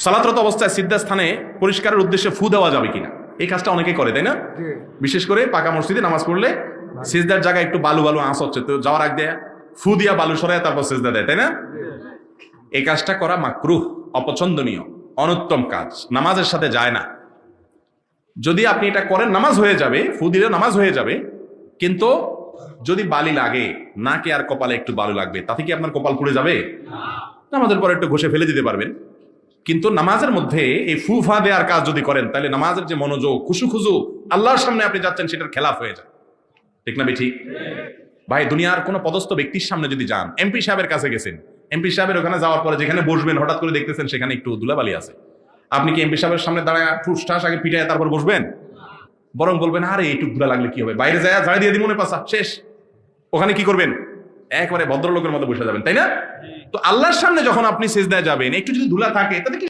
সালাতরত অবস্থায় সিজদা স্থানে পরিষ্কারের উদ্দেশ্যে ফু দেওয়া যাবে কিনা, এই কাজটা অনেকেই করে, তাই না? বিশেষ করে পাকা মসজিদে নামাজ পড়লে সিজদার জায়গায় একটু বালু বালু আঁচ হচ্ছে, তো যাওয়ার আগে ফু দিয়া বালু সরায় তারপর সিজদা দেয়, তাই না? এই কাজটা করা মাকরুহ, অপছন্দনীয়, অনুত্তম কাজ, নামাজের সাথে যায় না। যদি আপনি এটা করেন নামাজ হয়ে যাবে, ফু দিলে নামাজ হয়ে যাবে, কিন্তু যদি বালি লাগে, নাকে আর কপালে একটু বালু লাগবে, তাতে কি আপনার কপাল পুড়ে যাবে? নামাজের পরে একটু ঘষে ফেলে দিতে পারবেন। কিন্তু নামাজের মধ্যে এই ফুফা দেওয়ার কাজ যদি করেন, তাহলে নামাজের যে মনোযোগ, খুশু খুশু আল্লাহর সামনে আপনি যাচ্ছেন, সেটার খেলাফ হয়ে যায়। ঠিক না বেঠিক? ভাই, দুনিয়ার কোনো পদস্থ ব্যক্তির সামনে যদি যান, এমপি সাহেবের কাছে গেছেন, এমপি সাহেবের ওখানে যাওয়ার পরে যেখানে বসবেন হঠাৎ করে দেখতেছেন সেখানে একটু ধুলাবালি আছে, আপনি কি এমপি সাহেবের সামনে দাঁড়ায় ঠুসঠাস আগে পিটায় তারপর বসবেন? বরং বলবেন, আরে একটু ধুলা লাগলে কি হবে, বাইরে যায় ঝাড়ি দিয়ে দিই, মনে পাশা শেষ। ওখানে কি করবেন? একবারে ভদ্রলোকের মতো বসে যাবেন, তাই না? তো আল্লাহর সামনে যখন আপনি সিজদায় যাবেন, একটু যদি ধুলা থাকে তাতে কি